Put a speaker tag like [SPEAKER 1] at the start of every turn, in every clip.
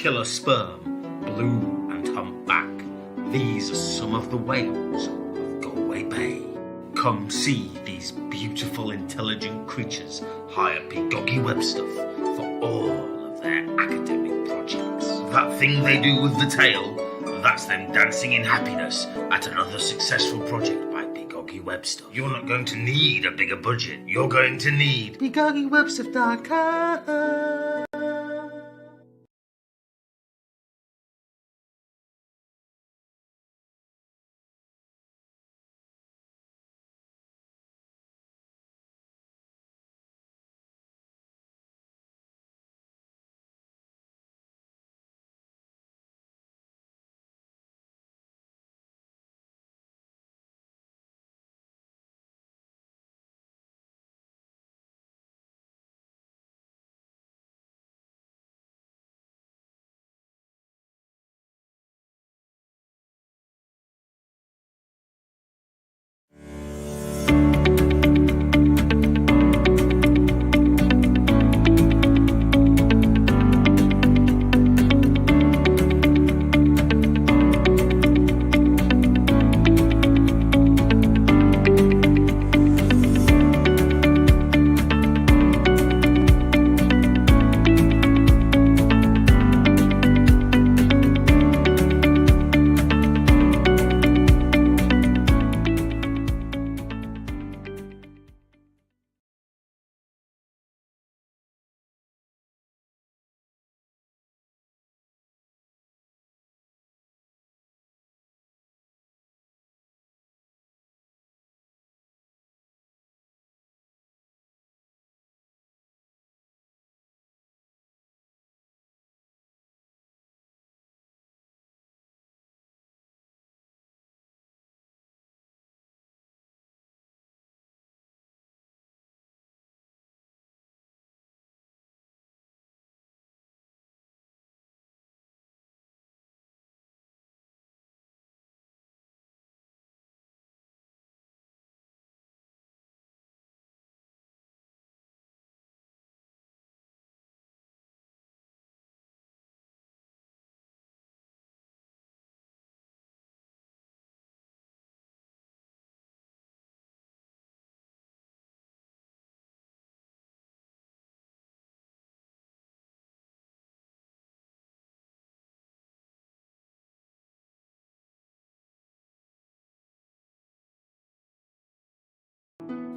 [SPEAKER 1] Killer sperm, blue and humpback. These are some of the whales of Galway Bay. Come see these beautiful, intelligent creatures hire Pigoggy Webster for all of their academic projects. That thing they do with the tail, that's them dancing in happiness at another successful project by Pigoggy Webster. You're not going to need a bigger budget. You're going to need PigoggyWebster.com.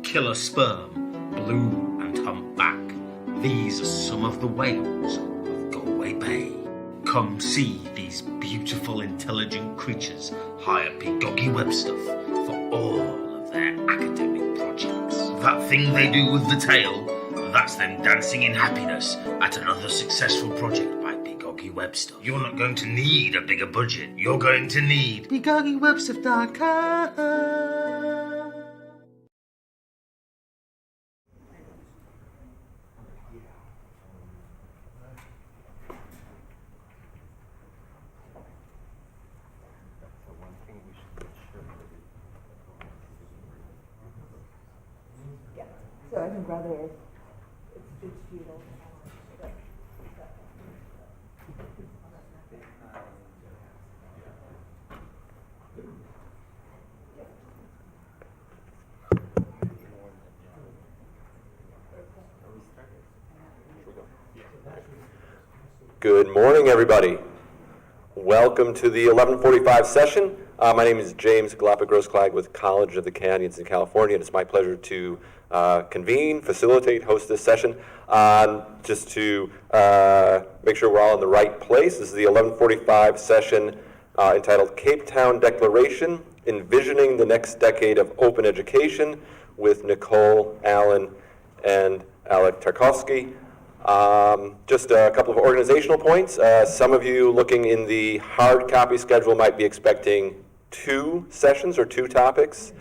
[SPEAKER 1] Killer sperm, blue and humpback. These are some of the whales of Galway Bay. Come see these beautiful, intelligent creatures hire Pigoggy Webster for all of their academic projects. That thing they do with the tail, that's them dancing in happiness at another successful project by Pigoggy Webster. You're not going to need a bigger budget. You're going to need PigoggyWebster.com.
[SPEAKER 2] So I think rather it's just you know.
[SPEAKER 3] Good morning, everybody. Welcome to the 11:45 session. My name is James Galapagos-Clag with College of the Canyons in California, and it's my pleasure to convene, facilitate, host this session. Just to make sure we're all in the right place, this is the 11:45 session entitled Cape Town Declaration, Envisioning the Next Decade of Open Education with Nicole, Alan, and Alec Tarkovsky. Just a couple of organizational points. Some of you looking in the hard copy schedule might be expecting 2 sessions or 2 topics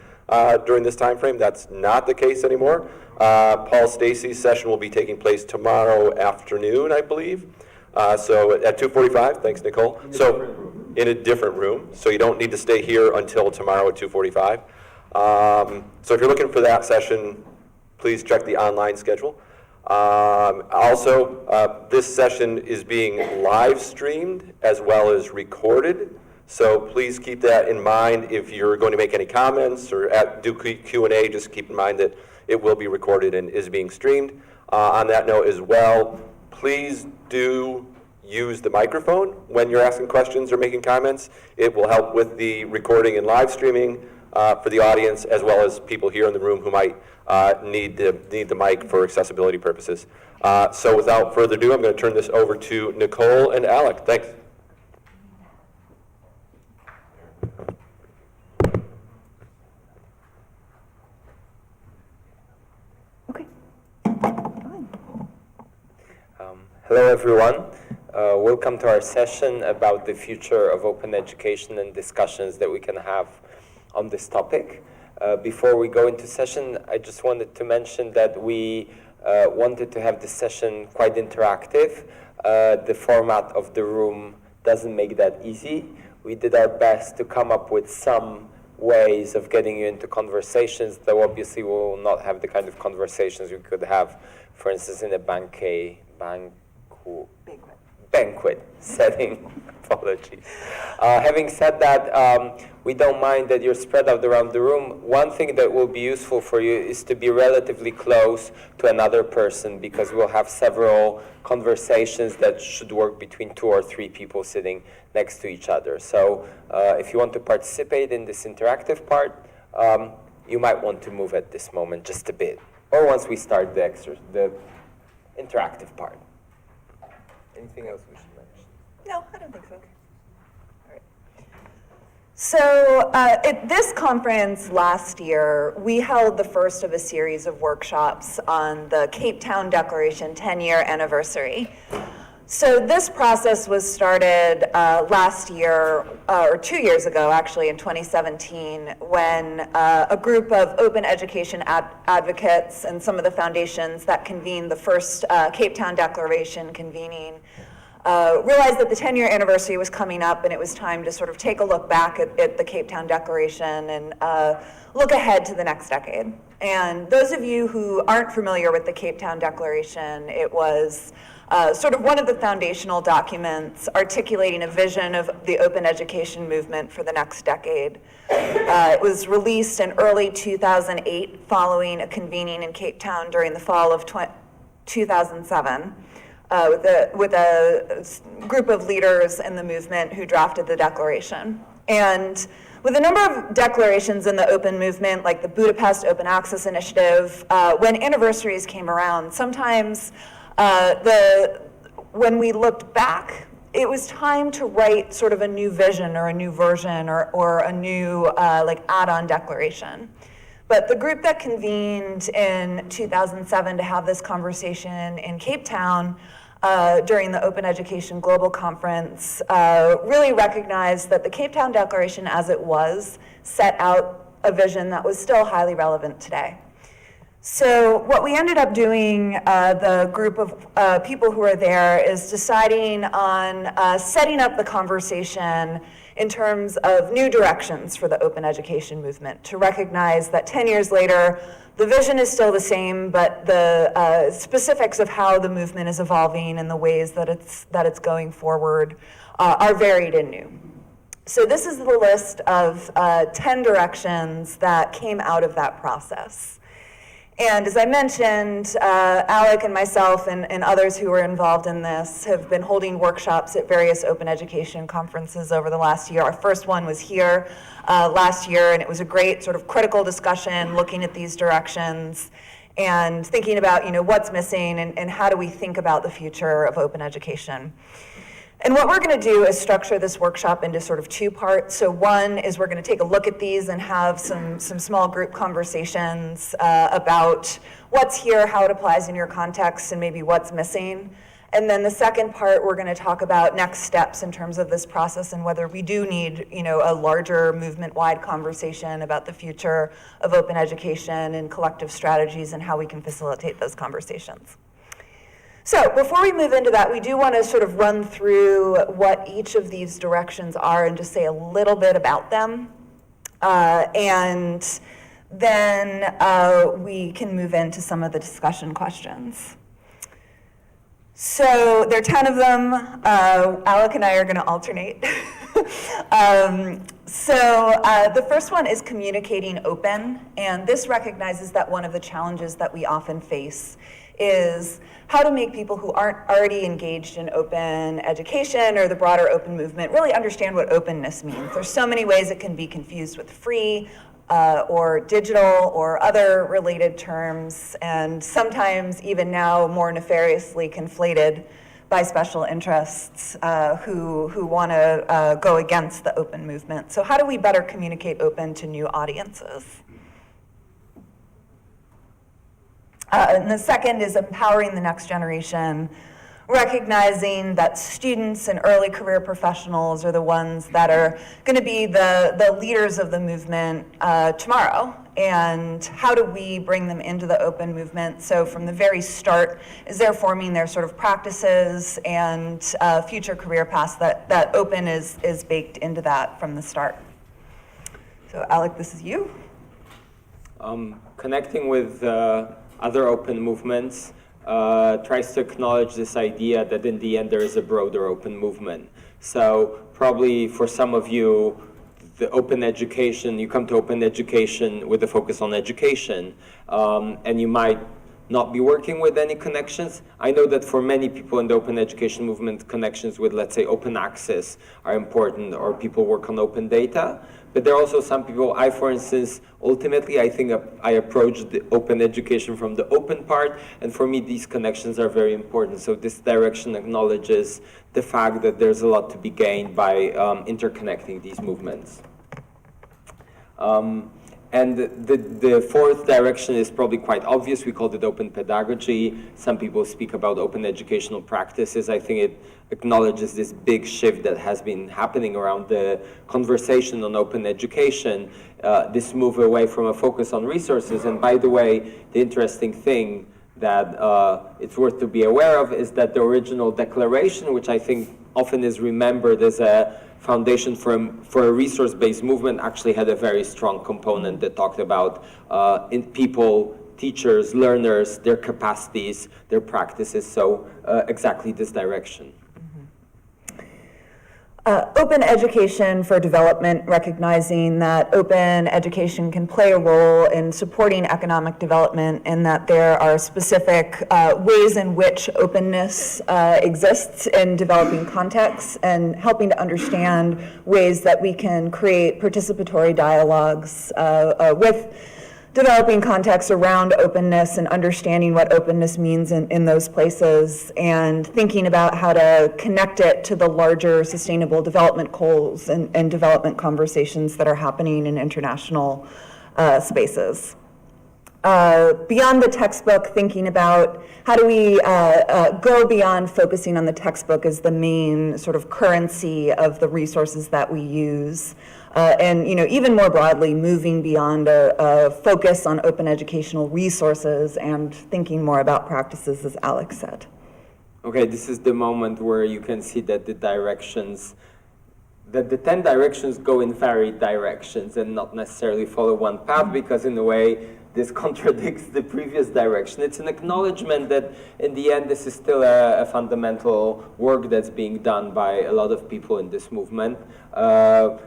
[SPEAKER 3] during this time frame. That's not the case anymore. Paul Stacey's session will be taking place tomorrow afternoon, I believe. So at 2:45, thanks Nicole. In a different room, so you don't need to stay here until tomorrow at 2:45. So if you're looking for that session, please check the online schedule. This session is being live streamed as well as recorded. So please keep that in mind. If you're going to make any comments or do Q&A, just keep in mind that it will be recorded and is being streamed. On that note as well, please do use the microphone when you're asking questions or making comments. It will help with the recording and live streaming for the audience, as well as people here in the room who might need the mic for accessibility purposes. So without further ado, I'm going to turn this over to Nicole and Alec. Thanks.
[SPEAKER 4] Hello everyone. Welcome to our session about the future of open education and discussions that we can have on this topic. Before we go into session, I just wanted to mention that we wanted to have this session quite interactive. The format of the room doesn't make that easy. We did our best to come up with some ways of getting you into conversations, though obviously we will not have the kind of conversations we could have, for instance, in a banquet setting. Apologies. Having said that, we don't mind that you're spread out around the room. One thing that will be useful for you is to be relatively close to another person, because we'll have several conversations that should work between 2 or 3 people sitting next to each other. So if you want to participate in this interactive part, you might want to move at this moment just a bit, or once we start the interactive part. Anything else we should mention?
[SPEAKER 2] No, I don't think so. All right. So at this conference last year, we held the first of a series of workshops on the Cape Town Declaration 10-year anniversary. So this process was started last year, or 2 years ago actually, in 2017, when a group of open education advocates and some of the foundations that convened the first Cape Town Declaration convening realized that the 10-year anniversary was coming up, and it was time to sort of take a look back at the Cape Town Declaration and look ahead to the next decade. And those of you who aren't familiar with the Cape Town Declaration, it was sort of one of the foundational documents articulating a vision of the open education movement for the next decade. It was released in early 2008 following a convening in Cape Town during the fall of 2007 with a group of leaders in the movement who drafted the declaration. And with a number of declarations in the open movement, like the Budapest Open Access Initiative, when anniversaries came around, sometimes when we looked back, it was time to write sort of a new vision or a new version or a new like add-on declaration. But the group that convened in 2007 to have this conversation in Cape Town during the Open Education Global Conference really recognized that the Cape Town Declaration as it was set out a vision that was still highly relevant today. So what we ended up doing, the group of people who were there, is deciding on setting up the conversation in terms of new directions for the open education movement, to recognize that 10 years later, the vision is still the same, but the specifics of how the movement is evolving and the ways that it's going forward are varied and new. So this is the list of 10 directions that came out of that process. And as I mentioned, Alec and myself and others who were involved in this have been holding workshops at various open education conferences over the last year. Our first one was here last year, and it was a great sort of critical discussion looking at these directions and thinking about, what's missing and how do we think about the future of open education. And what we're going to do is structure this workshop into sort of 2 parts. So one is we're going to take a look at these and have some small group conversations about what's here, how it applies in your context, and maybe what's missing. And then the second part, we're going to talk about next steps in terms of this process and whether we do need, a larger movement-wide conversation about the future of open education and collective strategies and how we can facilitate those conversations. So before we move into that, we do want to sort of run through what each of these directions are and just say a little bit about them. And then we can move into some of the discussion questions. So there are 10 of them. Alec and I are going to alternate. The first one is communicating open, and this recognizes that one of the challenges that we often face is how to make people who aren't already engaged in open education or the broader open movement really understand what openness means. There's so many ways it can be confused with free, or digital or other related terms, and sometimes even now more nefariously conflated by special interests who want to go against the open movement. So how do we better communicate open to new audiences? And the second is empowering the next generation, recognizing that students and early career professionals are the ones that are going to be the leaders of the movement tomorrow. And how do we bring them into the open movement? So from the very start, as they're forming their sort of practices and future career paths, that open is baked into that from the start. So Alec, this is you.
[SPEAKER 4] Connecting with other open movements tries to acknowledge this idea that in the end there is a broader open movement. So probably for some of you, the open education, you come to open education with a focus on education, and you might not be working with any connections. I know that for many people in the open education movement, connections with, let's say, open access are important, or people work on open data. But there are also some people, for instance, ultimately, I think I approach the open education from the open part, and for me, these connections are very important. So this direction acknowledges the fact that there's a lot to be gained by interconnecting these movements. And the fourth direction is probably quite obvious. We call it open pedagogy. Some people speak about open educational practices. I think it acknowledges this big shift that has been happening around the conversation on open education, this move away from a focus on resources. And by the way, the interesting thing that it's worth to be aware of is that the original declaration, which I think often is remembered as a foundation for a resource-based movement, actually had a very strong component that talked about in people, teachers, learners, their capacities, their practices, so exactly this direction.
[SPEAKER 2] Open education for development, recognizing that open education can play a role in supporting economic development, and that there are specific ways in which openness exists in developing contexts, and helping to understand ways that we can create participatory dialogues with developing contexts around openness and understanding what openness means in those places, and thinking about how to connect it to the larger sustainable development goals and development conversations that are happening in international spaces. Beyond the textbook, thinking about how do we go beyond focusing on the textbook as the main sort of currency of the resources that we use, and even more broadly, moving beyond a focus on open educational resources and thinking more about practices, as Alex said.
[SPEAKER 4] Okay, this is the moment where you can see that the 10 directions go in varied directions and not necessarily follow one path, because in a way this contradicts the previous direction. It's an acknowledgement that in the end this is still a fundamental work that's being done by a lot of people in this movement.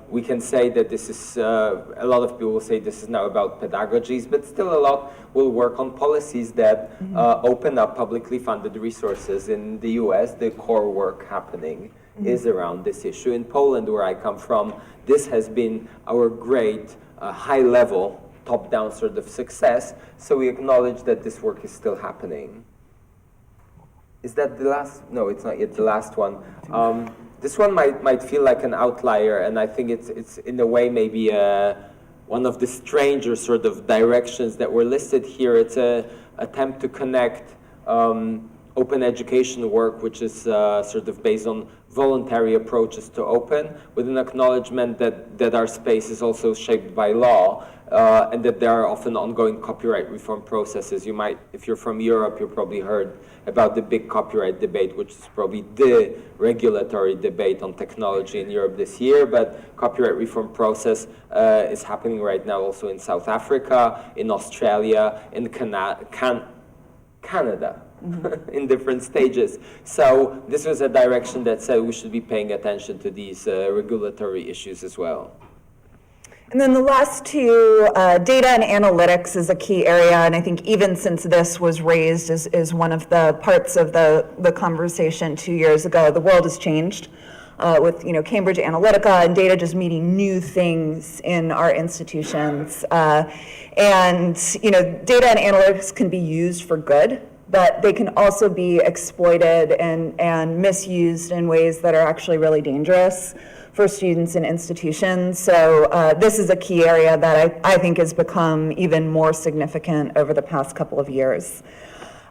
[SPEAKER 4] We can say that this is, a lot of people will say this is now about pedagogies, but still a lot will work on policies that open up publicly funded resources. In the US, the core work happening is around this issue. In Poland, where I come from, this has been our great high-level top-down sort of success, so we acknowledge that this work is still happening. Is that the last? No, it's not yet the last one. This one might feel like an outlier, and I think it's in a way maybe one of the stranger sort of directions that were listed here. It's an attempt to connect open education work, which is sort of based on voluntary approaches to open, with an acknowledgement that our space is also shaped by law, and that there are often ongoing copyright reform processes. You might, if you're from Europe, you've probably heard about the big copyright debate, which is probably the regulatory debate on technology in Europe this year, but copyright reform process is happening right now also in South Africa, in Australia, in Canada. in different stages. So this was a direction that said we should be paying attention to these regulatory issues as well.
[SPEAKER 2] And then the last two, data and analytics is a key area, and I think even since this was raised is one of the parts of the conversation 2 years ago, the world has changed with Cambridge Analytica and data just meeting new things in our institutions. And data and analytics can be used for good, but they can also be exploited and misused in ways that are actually really dangerous for students and institutions. So this is a key area that I think has become even more significant over the past couple of years.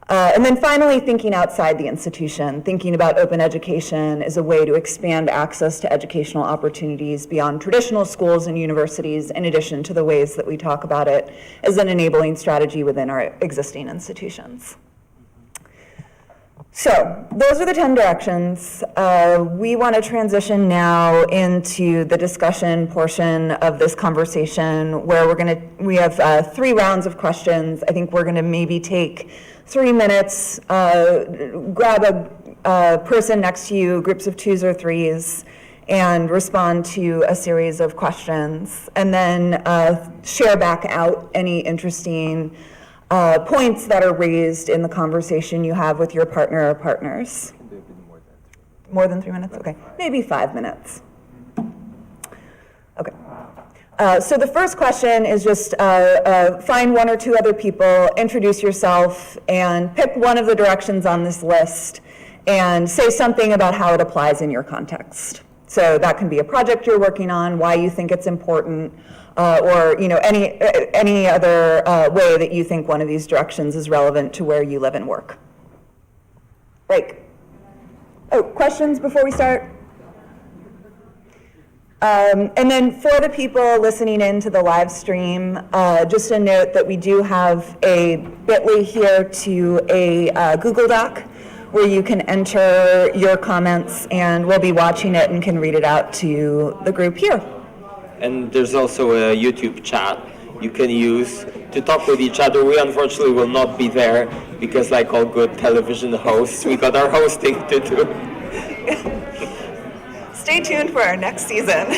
[SPEAKER 2] And then finally, thinking outside the institution, thinking about open education as a way to expand access to educational opportunities beyond traditional schools and universities, in addition to the ways that we talk about it as an enabling strategy within our existing institutions. So those are the 10 directions. We want to transition now into the discussion portion of this conversation where we have 3 rounds of questions. I think we're going to maybe take 3 minutes, grab a person next to you, groups of 2s or 3s, and respond to a series of questions, and then share back out any interesting points that are raised in the conversation you have with your partner or partners. More than 3 minutes? Okay, maybe 5 minutes. Okay. So the first question is just find 1 or 2 other people, introduce yourself, and pick one of the directions on this list and say something about how it applies in your context. So that can be a project you're working on, why you think it's important, or any other way that you think one of these directions is relevant to where you live and work. Break. Oh, questions before we start? And then for the people listening in to the live stream, just a note that we do have a bit.ly here to a Google Doc where you can enter your comments, and we'll be watching it and can read it out to the group here.
[SPEAKER 4] And there's also a YouTube chat you can use to talk with each other. We unfortunately will not be there because, like all good television hosts, we got our hosting to do.
[SPEAKER 2] Stay tuned for our next season.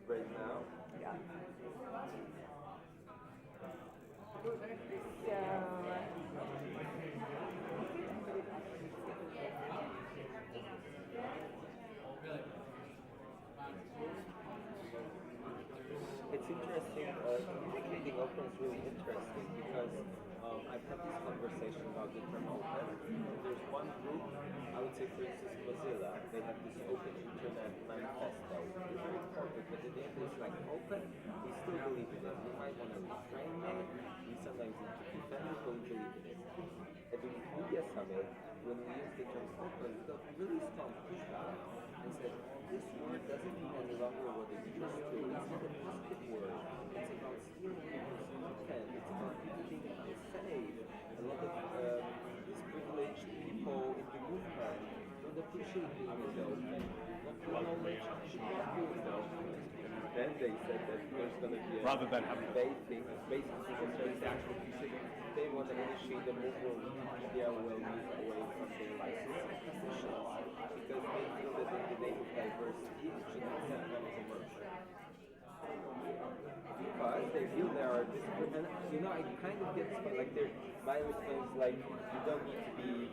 [SPEAKER 3] Right now?
[SPEAKER 2] Yeah.
[SPEAKER 3] It's interesting. Communicating open is really interesting because I've had this conversation about the term open. There's one group, I would say, for instance, Mozilla. They have this open internet manifesto. It's very corporate, but at the end it's like open. We still believe in it. We might want to reframe it. We sometimes need to defend it, but we believe in it. At the Media Summit, when we used the term open, we got really strong pushback and said, this word doesn't mean any longer what it used to. It's not a positive word. It's about stealing people's content. It's about people being unsafe. A lot of these privileged people in the movement don't appreciate being in the open. Not knowledge should not be in the open. Then they said that there's going to be a
[SPEAKER 1] Rather than having
[SPEAKER 3] basic they want to initiate a move where Wikipedia will move away from the licensing positions because they feel that in the name of diversity it should accept non-commercial. Because they feel there are different, and I kind of get like my response like you don't need to be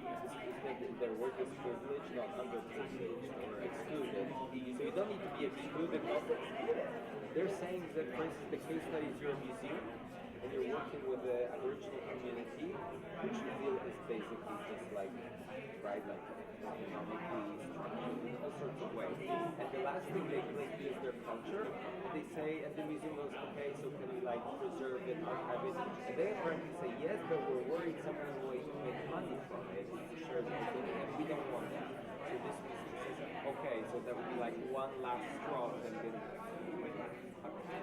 [SPEAKER 3] their work is privileged, not underprivileged or excluded. So you don't need to be excluded, not excluded. They're saying that, for instance, the case studies here in museum,
[SPEAKER 4] and you're working with the Aboriginal community, which you feel is basically just like, right, like economically structured in all sorts of ways. And the last thing they link is their culture. And they say, and the museum goes, okay, so can we like preserve it, archive it? And they apparently say yes, but we're worried someone will make money from it to share the thing, and we don't want that. So this museum says, okay, so that would be like one last straw that been,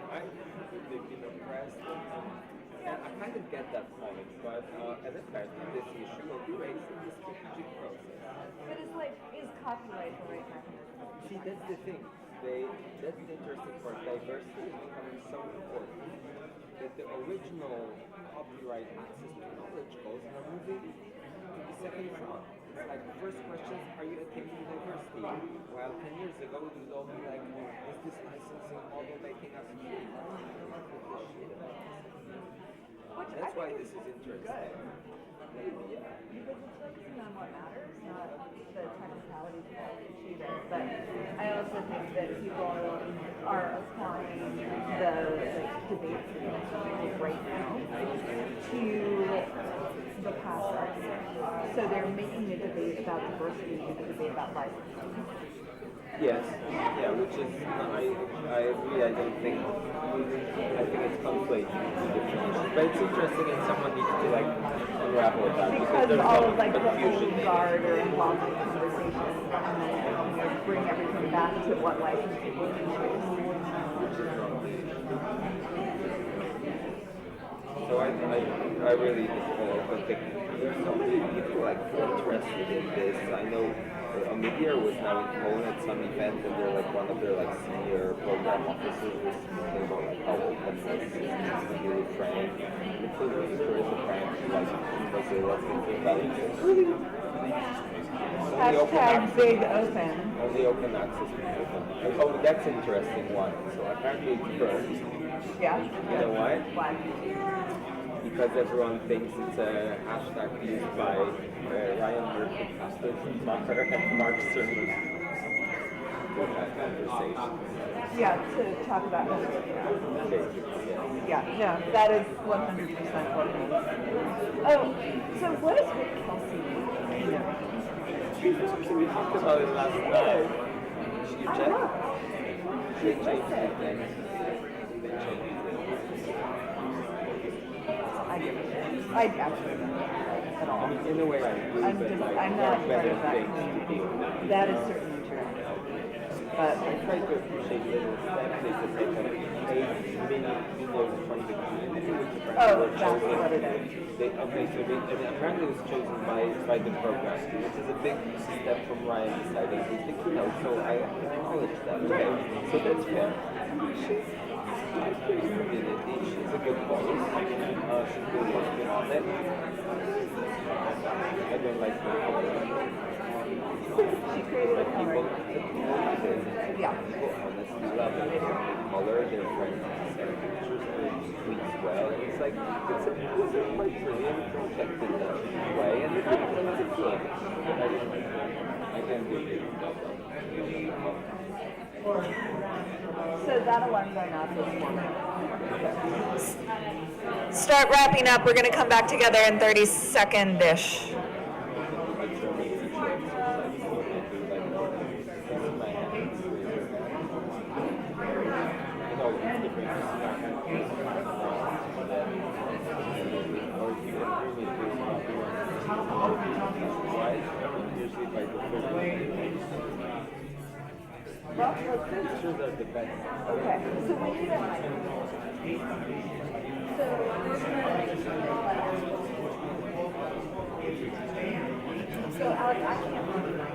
[SPEAKER 4] right? They've been oppressed. And I kind of get that point, but and apparently this issue will be raised in the strategic process.
[SPEAKER 2] But it's like, is copyright the right mechanism?
[SPEAKER 4] See, that's the thing. That's the interesting part. Diversity is becoming so important that the original copyright access to knowledge goes in a movie to the second front. It's like the first question is, are you attaining diversity? While 10 years ago, it would all be like, is this licensing model making us free? That's why this is interesting.
[SPEAKER 2] Because it's focusing on what matters, not the technicalities of how to achieve it. But I also think that people are applying the debates that are happening right now to the past arts. So they're making a debate about diversity and a debate about licensing.
[SPEAKER 4] Yes, yeah, which is, I agree, I think it's conflating two different issues. But it's interesting and someone needs to like unravel that.
[SPEAKER 2] Because of all of like the old guard are involved in conversation and then bring everything back to what licensing would be.
[SPEAKER 4] So I really think there's so many people like interested in this. I know Media was now in Poland at some event, and they're like one of their like senior program officers was speaking about like how openness is to be reframed. It was reframed like Brazil was thinking about it.
[SPEAKER 2] Hashtag big open.
[SPEAKER 4] Only open access people. Oh, that's an interesting one. So apparently it's burned.
[SPEAKER 2] Yeah.
[SPEAKER 4] You know why?
[SPEAKER 2] Why?
[SPEAKER 4] Because everyone thinks it's a hashtag used by Ryan Murphy, Constance Tucker, and Mark Sermon to have conversations.
[SPEAKER 2] Yeah, to talk about it. Yeah, no, that is 100% what it is. Oh, so what is Rick Kelsey?
[SPEAKER 4] We talked about it last night. You
[SPEAKER 2] I
[SPEAKER 4] checked?
[SPEAKER 2] know.
[SPEAKER 4] They changed it. They changed it.
[SPEAKER 2] I actually don't know at all.
[SPEAKER 4] In a way, I agree,
[SPEAKER 2] I'm
[SPEAKER 4] but
[SPEAKER 2] just,
[SPEAKER 4] like,
[SPEAKER 2] I'm
[SPEAKER 4] there
[SPEAKER 2] not
[SPEAKER 4] are
[SPEAKER 2] part
[SPEAKER 4] better
[SPEAKER 2] of that
[SPEAKER 4] things to
[SPEAKER 2] community.
[SPEAKER 4] do.
[SPEAKER 2] That is certainly true. But
[SPEAKER 4] I try to appreciate little steps. They just like 8 mini videos from the community, which apparently were
[SPEAKER 2] that's
[SPEAKER 4] chosen.
[SPEAKER 2] what it is.
[SPEAKER 4] And apparently it was chosen by the program, which is a big step from Ryan deciding who's the keynote. So I acknowledge that. Okay, so that's fair. She's a good voice. She's been working on it. I don't like her.
[SPEAKER 2] she created a color. Yeah.
[SPEAKER 4] People honestly love it. Color, they're trying to send pictures, they tweets well, and it's like, it's a quite brilliant project in that way, and it reflects the team. I can't do it.
[SPEAKER 2] So that alarm going off is one.
[SPEAKER 5] Start wrapping up. We're going to come back together in 30-second-ish.
[SPEAKER 4] Pictures are the best.
[SPEAKER 2] Okay. So we need a mic. So Alex, I can't read the mic.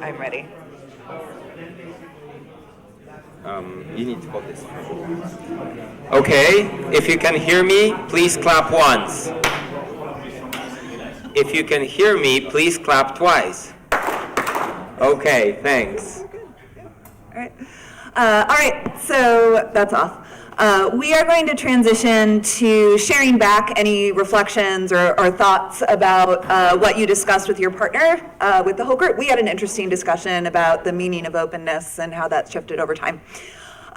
[SPEAKER 5] I'm ready.
[SPEAKER 4] You need to hold this. Okay, if you can hear me, please clap once. If you can hear me, please clap twice. Okay, thanks.
[SPEAKER 5] All right, so that's off.
[SPEAKER 2] We are going to transition to sharing back any reflections or thoughts about what you discussed with your partner, with the whole group. We had an interesting discussion about the meaning of openness and how that's shifted over time.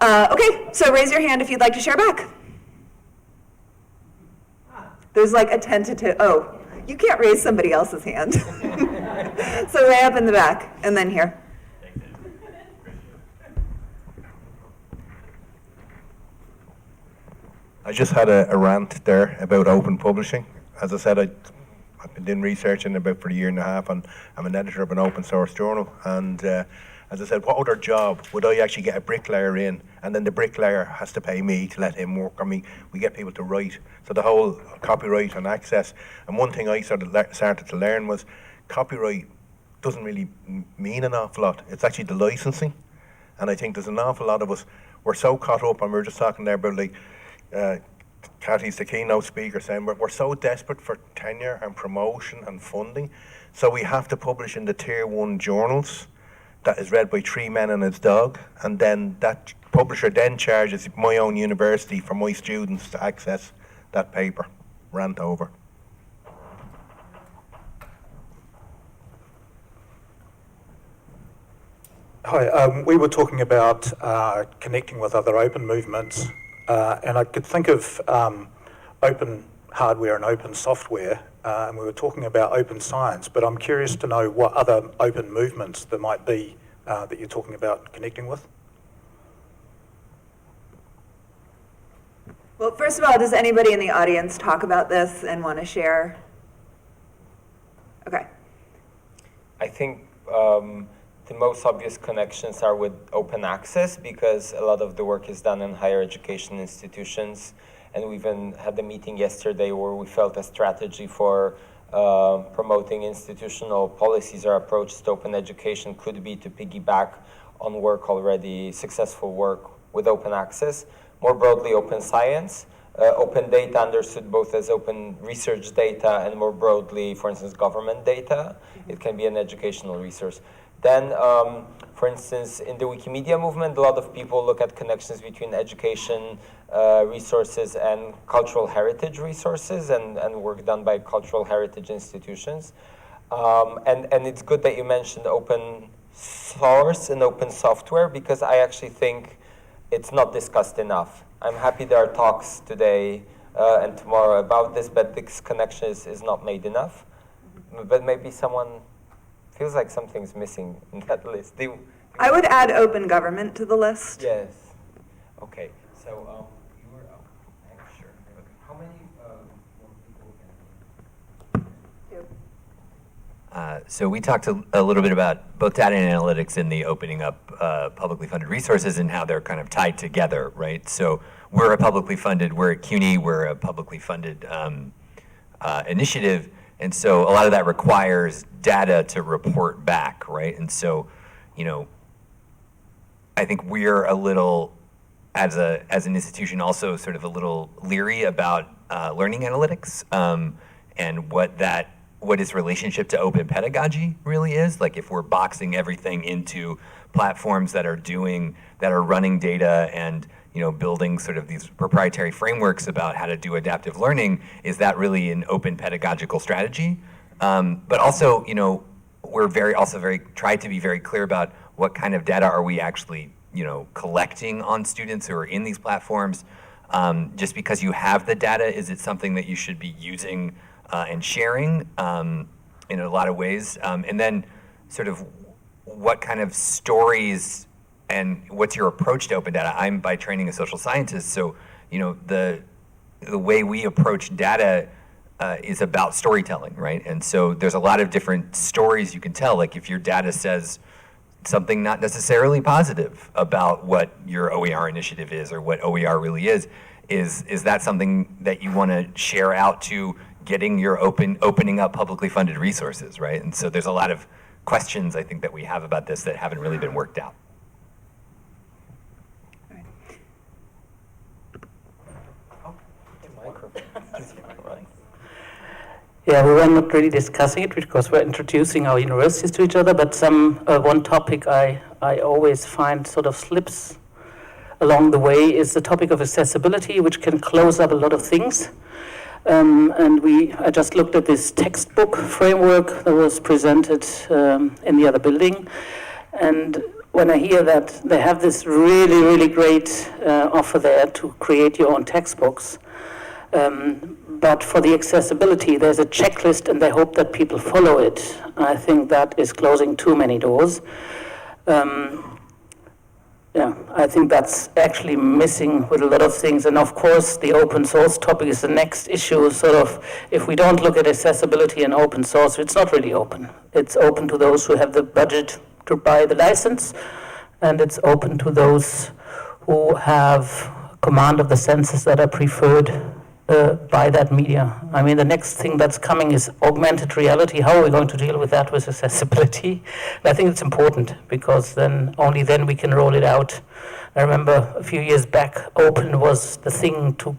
[SPEAKER 2] Okay, so raise your hand if you'd like to share back. There's like a tentative, oh, you can't raise somebody else's hand. So way up in the back, and then here.
[SPEAKER 6] I just had a rant there about open publishing. As I said, I've been doing research in about for a year and a half, and I'm an editor of an open source journal. And as I said, what other job would I actually get a bricklayer in, and then the bricklayer has to pay me to let him work? I mean, we get people to write. So the whole copyright and access. And one thing I started to learn was copyright doesn't really mean an awful lot. It's actually the licensing. And I think there's an awful lot of us, we're so caught up, and we were just talking there about like, Kathy's the keynote speaker saying we're so desperate for tenure and promotion and funding, so we have to publish in the tier 1 journals that is read by 3 men and his dog, and then that publisher then charges my own university for my students to access that paper. Rant over.
[SPEAKER 7] Hi, we were talking about connecting with other open movements, and I could think of open hardware and open software, and we were talking about open science, but I'm curious to know what other open movements there might be that you're talking about connecting with.
[SPEAKER 2] Well, first of all, does anybody in the audience talk about this and want to share? Okay.
[SPEAKER 4] I think the most obvious connections are with open access, because a lot of the work is done in higher education institutions. And we even had a meeting yesterday where we felt a strategy for promoting institutional policies or approaches to open education could be to piggyback on work already, successful work with open access. More broadly, open science. Open data understood both as open research data and more broadly, for instance, government data. It can be an educational resource. Then, for instance, in the Wikimedia movement, a lot of people look at connections between education resources and cultural heritage resources and work done by cultural heritage institutions. And it's good that you mentioned open source and open software, because I actually think it's not discussed enough. I'm happy there are talks today and tomorrow about this, but this connection is not made enough. But maybe someone feels like something's missing in that list.
[SPEAKER 2] I would add open government to the list.
[SPEAKER 4] Yes. Okay. So you were up. Sure. Okay. How many more people can?
[SPEAKER 8] So we talked a little bit about both data and analytics and the opening up publicly funded resources and how they're kind of tied together, right? So we're a publicly funded, we're at CUNY, we're a publicly funded initiative. And so a lot of that requires data to report back, right? And so, you know, I think we're a little, as an institution, also sort of a little leery about learning analytics and what its relationship to open pedagogy really is. Like if we're boxing everything into platforms that are running data and, you know, building sort of these proprietary frameworks about how to do adaptive learning, is that really an open pedagogical strategy? But also, you know, we're tried to be very clear about what kind of data are we actually, you know, collecting on students who are in these platforms. Just because you have the data, is it something that you should be using and sharing in a lot of ways? And then sort of what kind of stories and what's your approach to open data? I'm by training a social scientist, so you know the way we approach data is about storytelling, right? And so there's a lot of different stories you can tell. Like if your data says something not necessarily positive about what your OER initiative is or what OER really is that something that you want to share out to getting your opening up publicly funded resources, right? And so there's a lot of questions I think that we have about this that haven't really been worked out.
[SPEAKER 9] Yeah, we were not really discussing it because we're introducing our universities to each other, but one topic I always find sort of slips along the way is the topic of accessibility, which can close up a lot of things. I just looked at this textbook framework that was presented in the other building. And when I hear that they have this really, really great offer there to create your own textbooks, but for the accessibility, there's a checklist and they hope that people follow it. I think that is closing too many doors. Yeah, I think that's actually missing with a lot of things. And of course, the open source topic is the next issue. Sort of, if we don't look at accessibility and open source, it's not really open. It's open to those who have the budget to buy the license, and it's open to those who have command of the senses that are preferred by that media. I mean, the next thing that's coming is augmented reality. How are we going to deal with that with accessibility? And I think it's important because only then we can roll it out. I remember a few years back, open was the thing to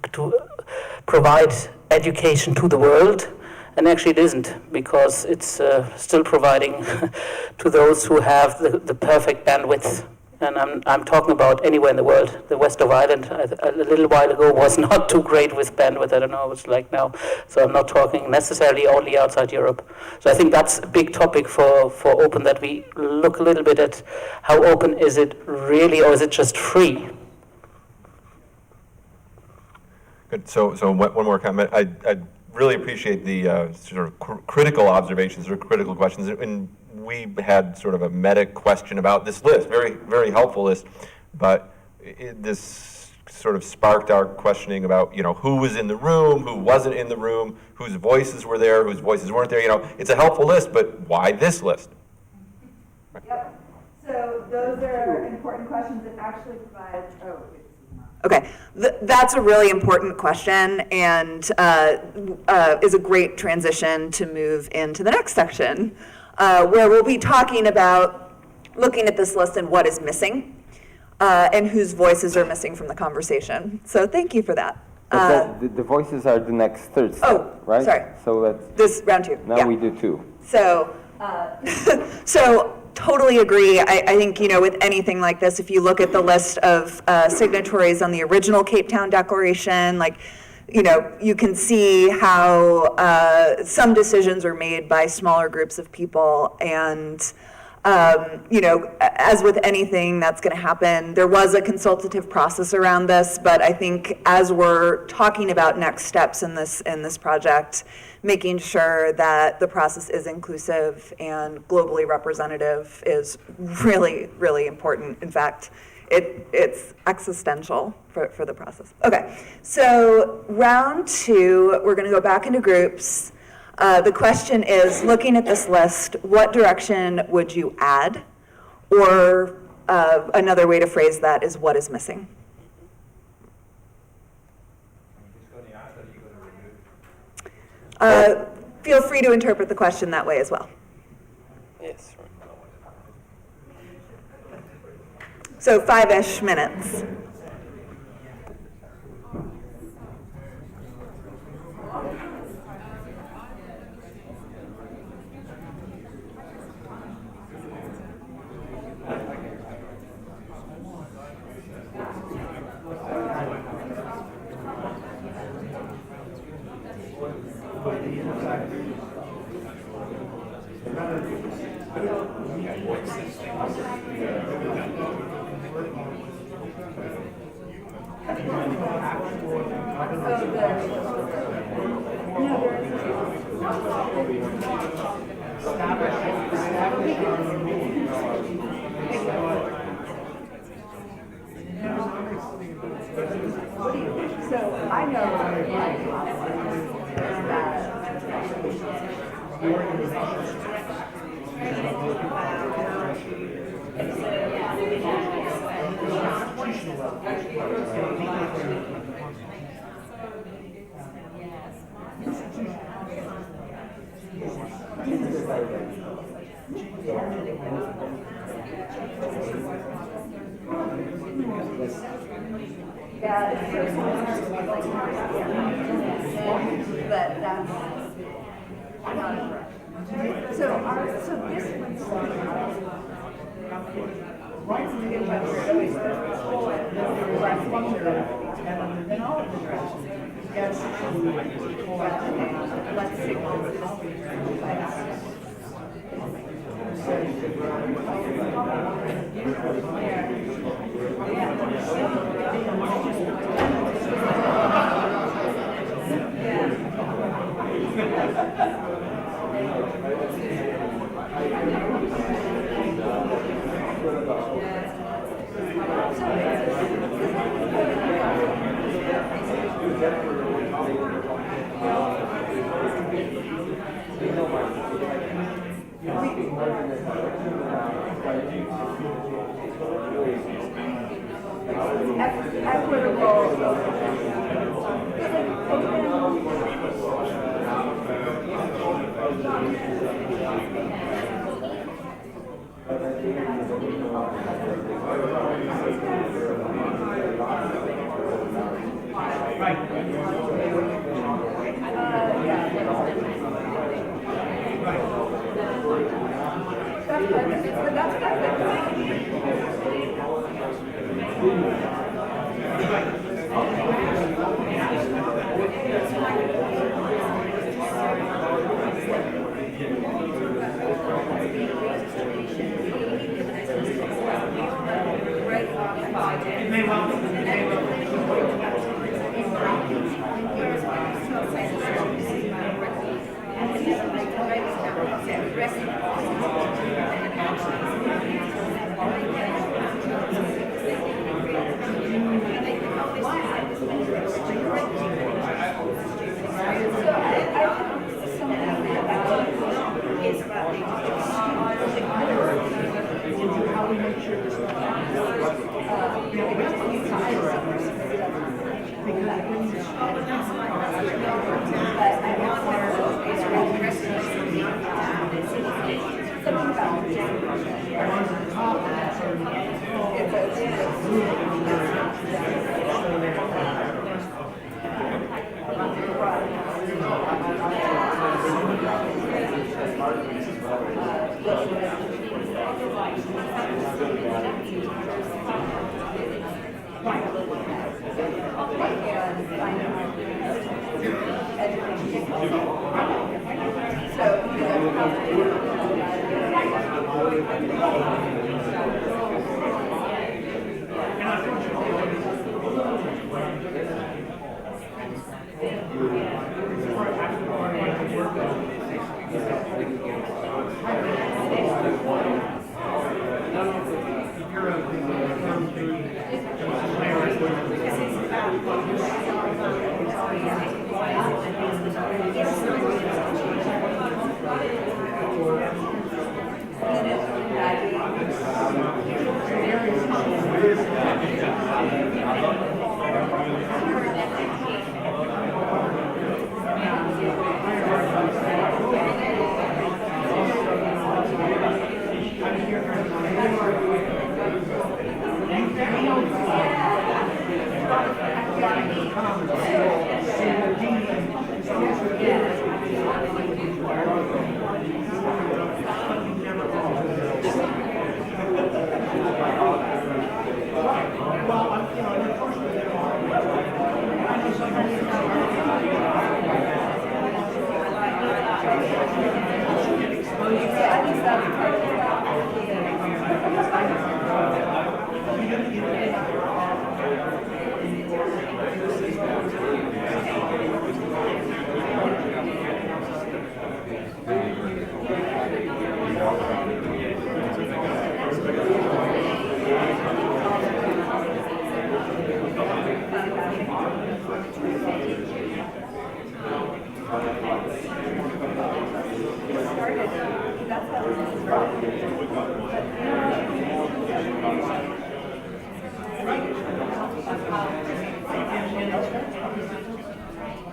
[SPEAKER 9] provide education to the world. And actually it isn't, because it's still providing to those who have the perfect bandwidth. And I'm talking about anywhere in the world. The west of Ireland, a little while ago, was not too great with bandwidth. I don't know what it's like now. So I'm not talking necessarily only outside Europe. So I think that's a big topic for open, that we look a little bit at how open is it really, or is it just free?
[SPEAKER 3] Good. So one more comment. I really appreciate the sort of critical observations or critical questions. And we had sort of a meta question about this list, very, very helpful list, but this sort of sparked our questioning about, who was in the room, who wasn't in the room, whose voices were there, whose voices weren't there. It's a helpful list, but why this list?
[SPEAKER 2] Yep. So those are important questions that actually provide, okay, that's a really important question, and is a great transition to move into the next section, where we'll be talking about looking at this list and what is missing, and whose voices are missing from the conversation. So thank you for that.
[SPEAKER 4] The voices are the next third step, right?
[SPEAKER 2] Sorry.
[SPEAKER 4] So
[SPEAKER 2] this round two.
[SPEAKER 4] Now we do two.
[SPEAKER 2] So, totally agree. I think, with anything like this, if you look at the list of signatories on the original Cape Town Declaration, you can see how some decisions are made by smaller groups of people. And, as with anything that's going to happen, there was a consultative process around this. But I think as we're talking about next steps in this project, making sure that the process is inclusive and globally representative is really, really important. In fact, it's existential for the process. Okay, so round two, we're going to go back into groups. The question is, looking at this list, what direction would you add? Or another way to phrase that is, what is missing? Feel free to interpret the question that way as well.
[SPEAKER 4] Yes.
[SPEAKER 2] So 5-ish minutes.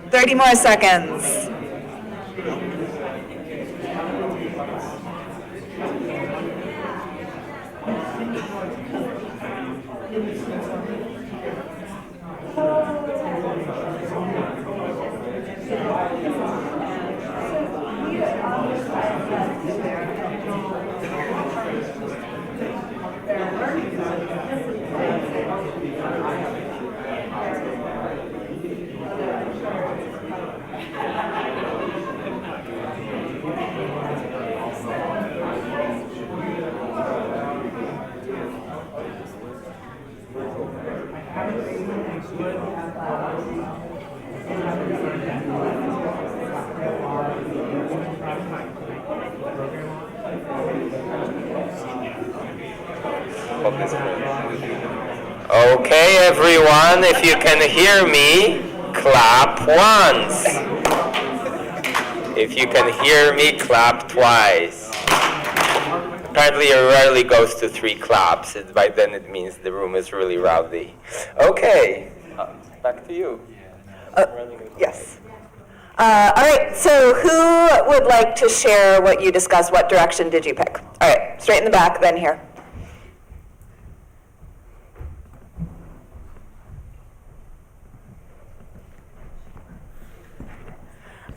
[SPEAKER 5] Thirty more seconds.
[SPEAKER 2] Learning
[SPEAKER 4] hold this for Okay, everyone, if you can hear me, clap once. If you can hear me, clap twice. Apparently it rarely goes to 3 claps. By then it means the room is really rowdy. Okay, back to you.
[SPEAKER 2] Yes. All right, so who would like to share what you discussed? What direction did you pick? All right, straight in the back, then here.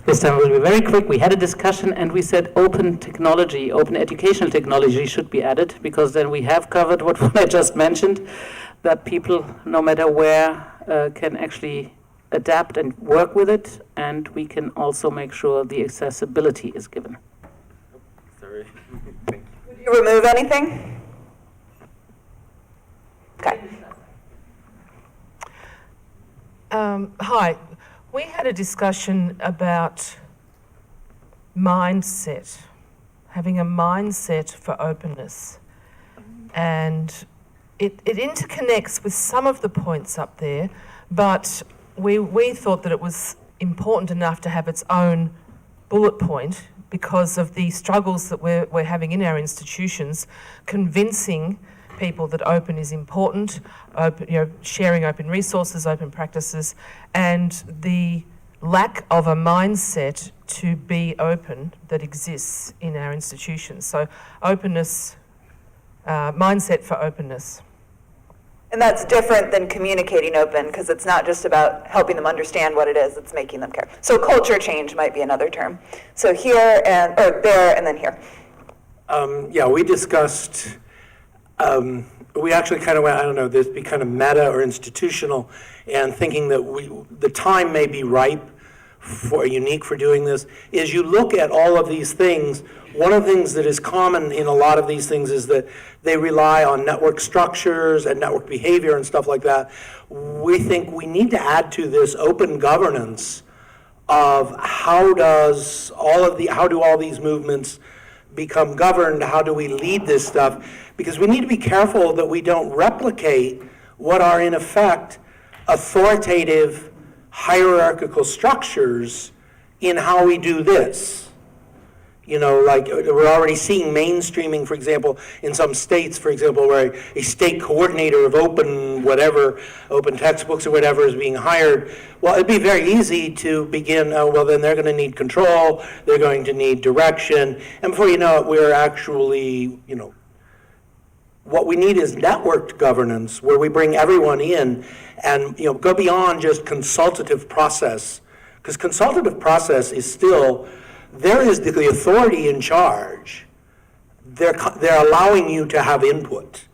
[SPEAKER 9] This time we'll be very quick. We had a discussion and we said open technology, open educational technology should be added, because then we have covered what I just mentioned, that people, no matter where, can actually adapt and work with it, and we can also make sure the accessibility is given.
[SPEAKER 4] Sorry.
[SPEAKER 2] Would you remove anything? Okay.
[SPEAKER 10] Hi. We had a discussion about mindset, having a mindset for openness. And it interconnects with some of the points up there, but we thought that it was important enough to have its own bullet point because of the struggles that we're having in our institutions, convincing people that open is important, open, sharing open resources, open practices, and the lack of a mindset to be open that exists in our institutions. So openness, mindset for openness.
[SPEAKER 2] And that's different than communicating open, because it's not just about helping them understand what it is, it's making them care. So culture change might be another term. So here, or there, and then here.
[SPEAKER 11] Yeah, we discussed, we actually kind of went, I don't know, this be kind of meta or institutional, and thinking that the time may be ripe for unique for doing this, is you look at all of these things. One of the things that is common in a lot of these things is that they rely on network structures and network behavior and stuff like that. We think we need to add to this open governance of how do all these movements become governed, how do we lead this stuff, because we need to be careful that we don't replicate what are in effect authoritative hierarchical structures in how we do this. Like we're already seeing mainstreaming, for example, in some states, for example, where a state coordinator of open textbooks or whatever is being hired. Well, it'd be very easy to begin, then they're going to need control, they're going to need direction, and before you know it, we're actually, what we need is networked governance, where we bring everyone in and go beyond just consultative process, because consultative process is still, there is the authority in charge. They're allowing you to have input.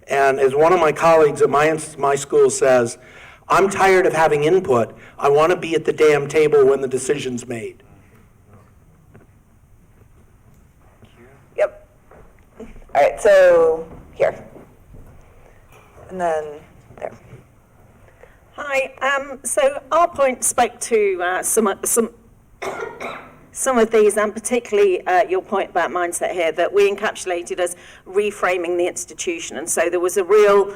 [SPEAKER 11] And as one of my colleagues at my school says, I'm tired of having input. I want to be at the damn table when the decision's made.
[SPEAKER 2] Yep. All right, so here. And then there.
[SPEAKER 12] Hi. So our point spoke to some of these, and particularly your point about mindset here, that we encapsulated as reframing the institution. And so there was a real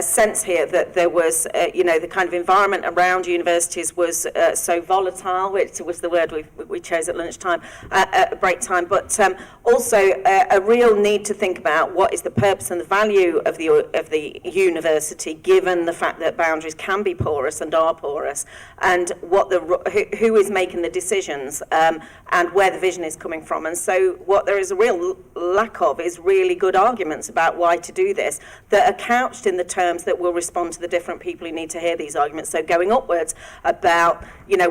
[SPEAKER 12] sense here that there was, the kind of environment around universities was so volatile, which was the word we chose at lunchtime, at break time, but also a real need to think about what is the purpose and the value of the university, given the fact that boundaries can be porous and are porous, and who is making the decisions, and where the vision is coming from. And so what there is a real lack of is really good arguments about why to do this that are couched in the terms that will respond to the different people who need to hear these arguments. So going upwards about,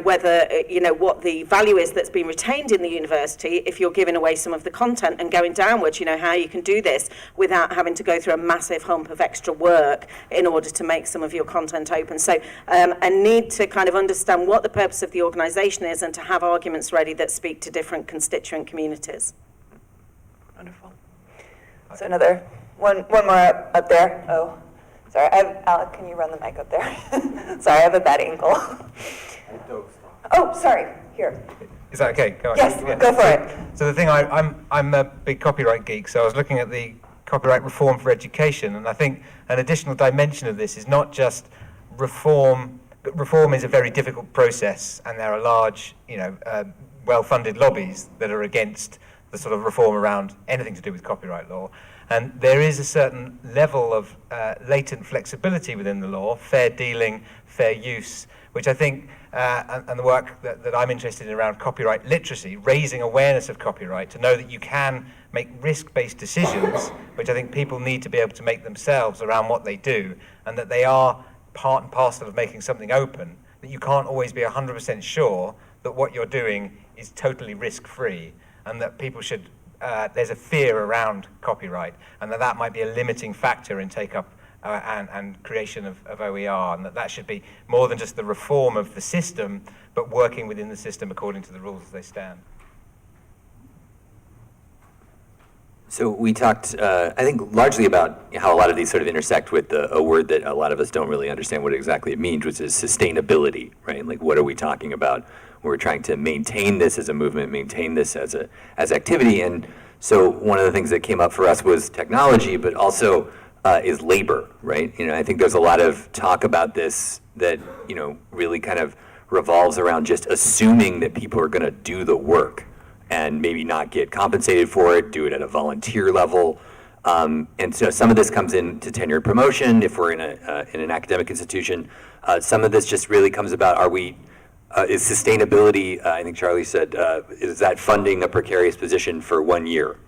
[SPEAKER 12] whether, what the value is that's been retained in the university if you're giving away some of the content, and going downwards, how you can do this without having to go through a massive hump of extra work in order to make some of your content open. So a need to kind of understand what the purpose of the organisation is, and to have arguments ready that speak to different constituent communities.
[SPEAKER 2] Wonderful. So another, one more up there. Oh, sorry, Alec, can you run the mic up there? Sorry, I have a bad ankle. Oh, sorry, here.
[SPEAKER 13] Is that okay?
[SPEAKER 2] Yes, go for it.
[SPEAKER 13] So the thing, I'm a big copyright geek, so I was looking at the copyright reform for education. And I think an additional dimension of this is not just reform. Reform is a very difficult process, and there are large, well-funded lobbies that are against the sort of reform around anything to do with copyright law. And there is a certain level of latent flexibility within the law, fair dealing, fair use, which I think, and the work that I'm interested in around copyright literacy, raising awareness of copyright, to know that you can make risk-based decisions, which I think people need to be able to make themselves around what they do, and that they are part and parcel of making something open, that you can't always be 100% sure that what you're doing is totally risk-free, and that people should, there's a fear around copyright, and that might be a limiting factor in take-up and creation of OER, and that should be more than just the reform of the system, but working within the system according to the rules as they stand.
[SPEAKER 8] So we talked, I think, largely about how a lot of these sort of intersect with a word that a lot of us don't really understand what exactly it means, which is sustainability, right? Like, what are we talking about when we're trying to maintain this as a movement, maintain this as activity? And so one of the things that came up for us was technology, but also is labor, right? I think there's a lot of talk about this that, really kind of revolves around just assuming that people are going to do the work and maybe not get compensated for it, do it at a volunteer level. And so some of this comes into tenured promotion if we're in an academic institution. Some of this just really comes about, is sustainability, I think Charlie said, is that funding a precarious position for 1 year?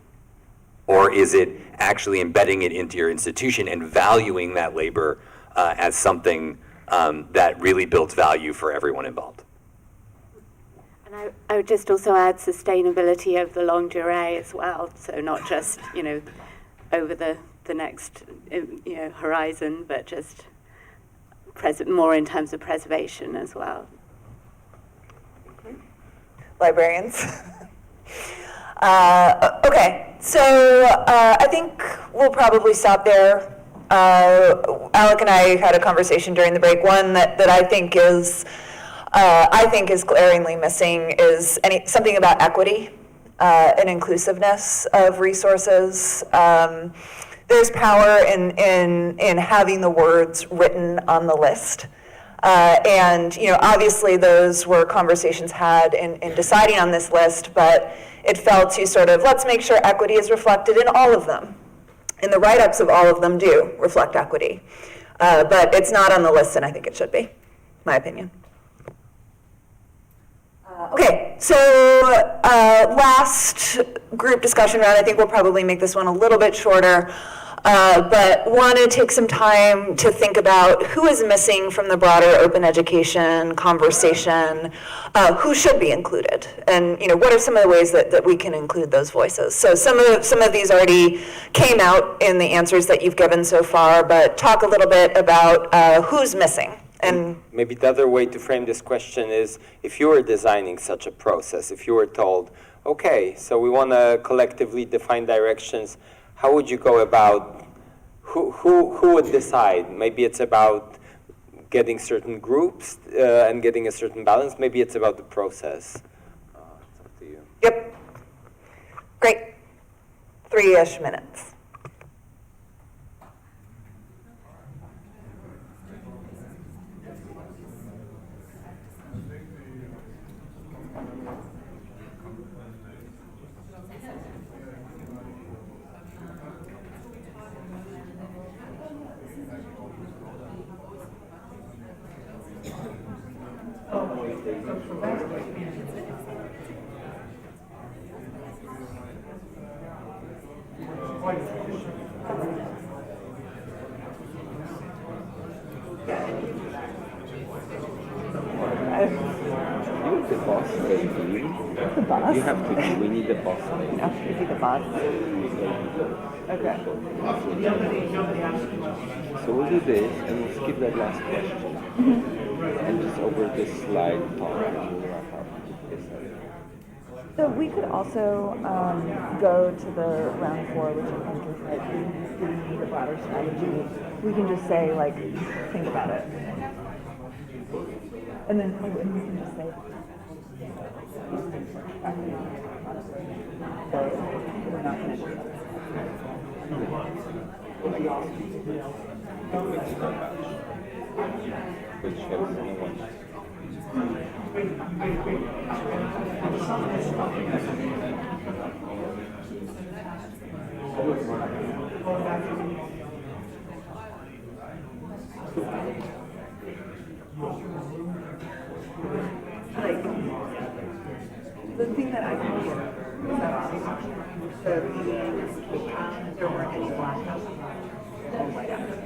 [SPEAKER 8] Or is it actually embedding it into your institution and valuing that labor as something that really builds value for everyone involved?
[SPEAKER 14] And I would just also add sustainability over the longue durée as well. So not just, over the next, horizon, but just more in terms of preservation as well.
[SPEAKER 2] Librarians. Okay, so I think we'll probably stop there. Alec and I had a conversation during the break. One that I think is glaringly missing is something about equity and inclusiveness of resources. There's power in having the words written on the list. And obviously those were conversations had in deciding on this list, but it fell to sort of, let's make sure equity is reflected in all of them. And the write-ups of all of them do reflect equity. But it's not on the list, and I think it should be, my opinion. Okay, so last group discussion round, I think we'll probably make this one a little bit shorter. But want to take some time to think about who is missing from the broader open education conversation, who should be included, and what are some of the ways that we can include those voices. So some of these already came out in the answers that you've given so far, but talk a little bit about who's missing. And
[SPEAKER 4] maybe the other way to frame this question is, if you were designing such a process, if you were told, okay, so we want to collectively define directions, how would you go about, who would decide? Maybe it's about getting certain groups and getting a certain balance. Maybe it's about the process. It's up to you.
[SPEAKER 2] Yep. Great. 3-ish minutes.
[SPEAKER 15] The boss lady. The boss? You have to. We need the boss lady.
[SPEAKER 2] After you do the boss. Okay.
[SPEAKER 15] So we'll do this, and we'll skip that last question, and just over this slide talk, and we'll wrap up.
[SPEAKER 2] So we could also go to the round 4, which I think is like, do we need a broader strategy? We can just say, like, think about it. And then we can just say, so we're not going to do that.
[SPEAKER 15] which has no one.
[SPEAKER 2] Like, the thing that I can hear is that there weren't any black houses and white houses.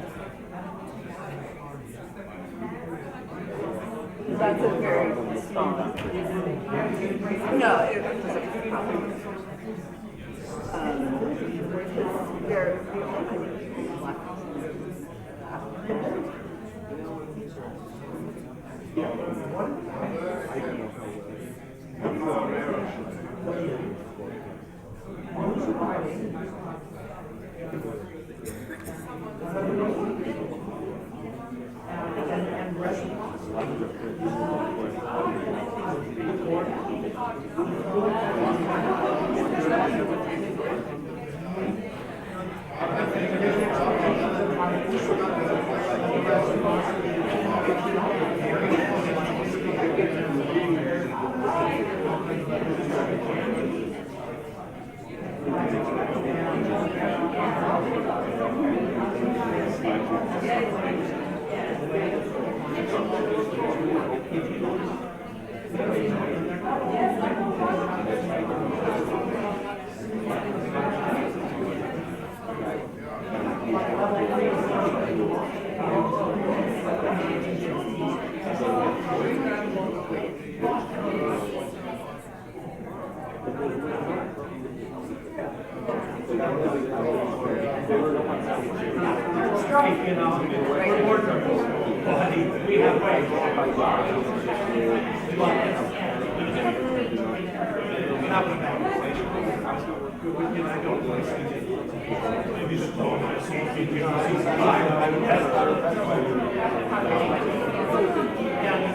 [SPEAKER 2] That's a very strong. No, it was a problem. There, I think, black houses.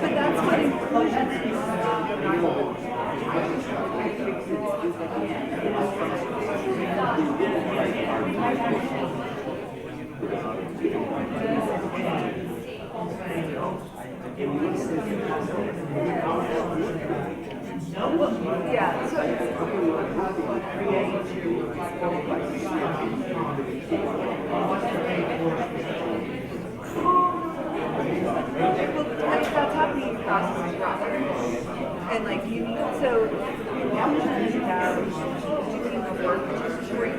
[SPEAKER 2] But that's what inclusion yeah, so that's happening across the roster. And like you need so you have to team of work to bring the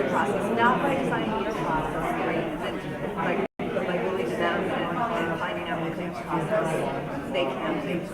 [SPEAKER 2] process, not by designing your process, right? And like really to them and finding out what the process they can make.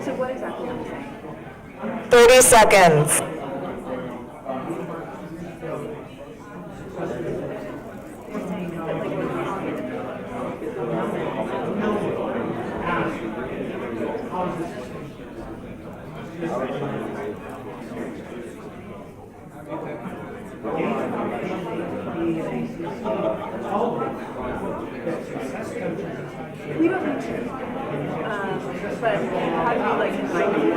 [SPEAKER 2] So what exactly are you saying?
[SPEAKER 5] 30 seconds.
[SPEAKER 2] We don't need to, but how do you like invite you?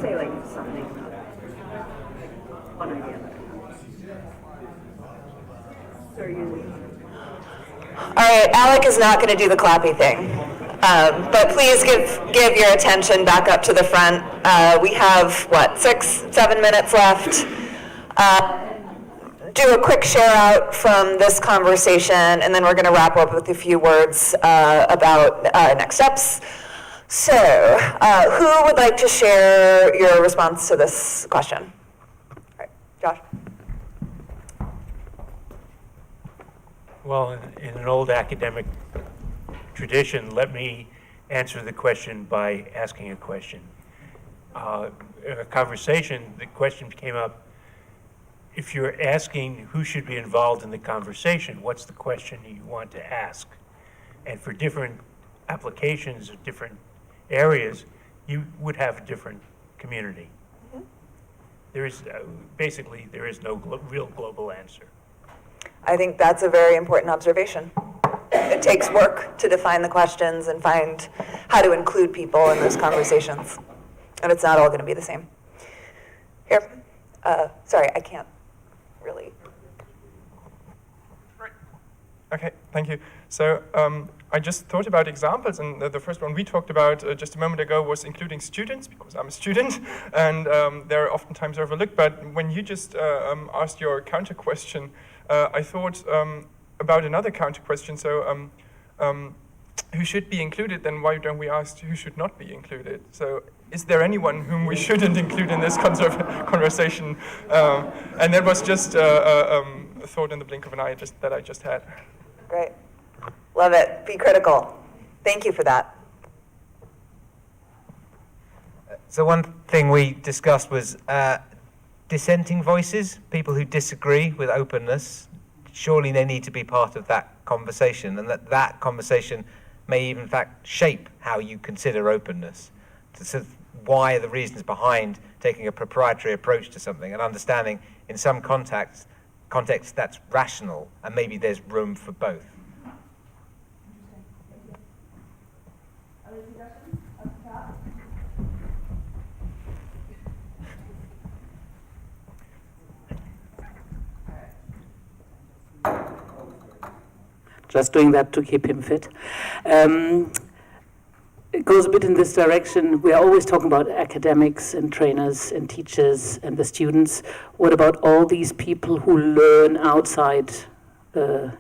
[SPEAKER 12] say like something, one idea.
[SPEAKER 2] All right, Alec is not going to do the clappy thing, but please give your attention back up to the front. We have, 6-7 minutes left. Do a quick share out from this conversation, and then we're going to wrap up with a few words about next steps. So, who would like to share your response to this question? All right, Josh.
[SPEAKER 16] Well, in an old academic tradition, let me answer the question by asking a question. In a conversation, the question came up, if you're asking who should be involved in the conversation, what's the question you want to ask? And for different applications of different areas, you would have a different community. Mm-hmm. There is, basically, there is no real global answer.
[SPEAKER 2] I think that's a very important observation. It takes work to define the questions and find how to include people in those conversations. And it's not all going to be the same. Here. Sorry, I can't really.
[SPEAKER 17] Okay, thank you. So I just thought about examples, and the first one we talked about just a moment ago was including students, because I'm a student, and they're oftentimes overlooked. But when you just asked your counter question, I thought about another counter question. So who should be included, then why don't we ask who should not be included? So is there anyone whom we shouldn't include in this conversation? And that was just a thought in the blink of an eye that I just had.
[SPEAKER 2] Great. Love it. Be critical. Thank you for that.
[SPEAKER 13] So one thing we discussed was dissenting voices, people who disagree with openness. Surely they need to be part of that conversation, and that conversation may even, in fact, shape how you consider openness. So why are the reasons behind taking a proprietary approach to something and understanding in some context that's rational, and maybe there's room for both.
[SPEAKER 18] Other suggestions at the top?
[SPEAKER 9] Just doing that to keep him fit. It goes a bit in this direction. We are always talking about academics and trainers and teachers and the students. What about all these people who learn outside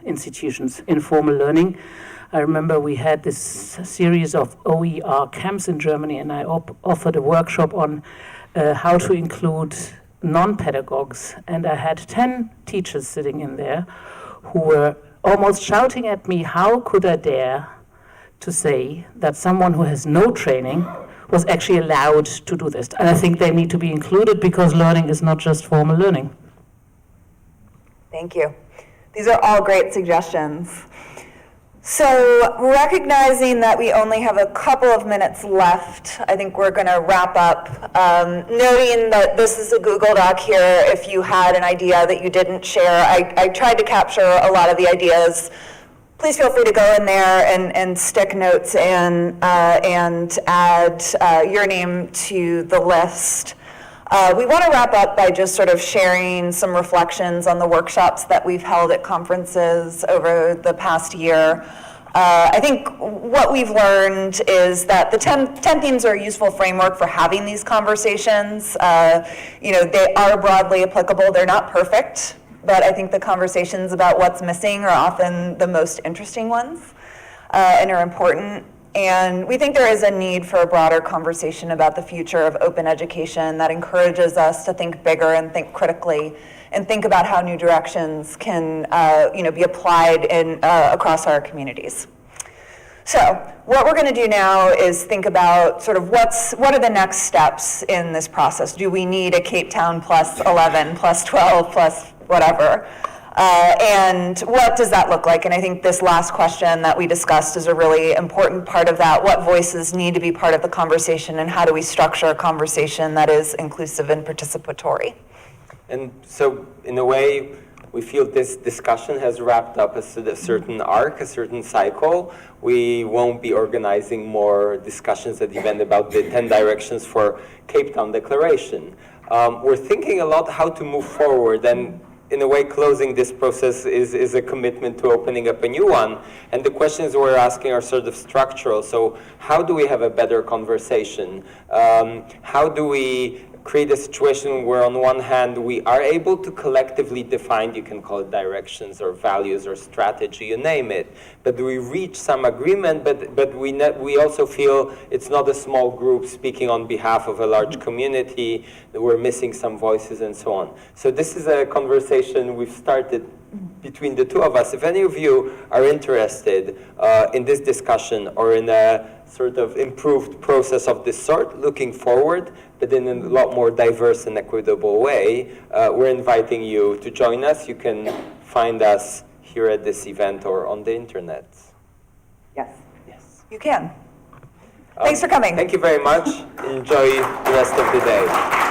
[SPEAKER 9] institutions, informal learning? I remember we had this series of OER camps in Germany, and I offered a workshop on how to include non-pedagogues. And I had 10 teachers sitting in there who were almost shouting at me, how could I dare to say that someone who has no training was actually allowed to do this. And I think they need to be included because learning is not just formal learning.
[SPEAKER 2] Thank you. These are all great suggestions. So recognizing that we only have a couple of minutes left, I think we're going to wrap up. Noting that this is a Google Doc here, if you had an idea that you didn't share, I tried to capture a lot of the ideas. Please feel free to go in there and stick notes in and add your name to the list. We want to wrap up by just sort of sharing some reflections on the workshops that we've held at conferences over the past year. I think what we've learned is that the 10 themes are a useful framework for having these conversations. They are broadly applicable. They're not perfect, but I think the conversations about what's missing are often the most interesting ones and are important. And we think there is a need for a broader conversation about the future of open education that encourages us to think bigger and think critically and think about how new directions can be applied across our communities. So what we're going to do now is think about sort of what are the next steps in this process. Do we need a Cape Town plus 11, plus 12, plus whatever? And what does that look like? And I think this last question that we discussed is a really important part of that. What voices need to be part of the conversation, and how do we structure a conversation that is inclusive and participatory?
[SPEAKER 4] And so, in a way, we feel this discussion has wrapped up a certain arc, a certain cycle. We won't be organizing more discussions at the event about the 10 directions for Cape Town Declaration. We're thinking a lot how to move forward, and in a way, closing this process is a commitment to opening up a new one. And the questions we're asking are sort of structural. So how do we have a better conversation? How do we create a situation where on one hand we are able to collectively define, you can call it directions or values or strategy, you name it, but we reach some agreement, but we also feel it's not a small group speaking on behalf of a large community, that we're missing some voices and so on. So this is a conversation we've started between the two of us. If any of you are interested in this discussion or in a sort of improved process of this sort, looking forward, but in a lot more diverse and equitable way, we're inviting you to join us. You can find us here at this event or on the internet.
[SPEAKER 2] Yes. Yes. You can. Thanks for coming.
[SPEAKER 4] Thank you very much. Enjoy the rest of the day.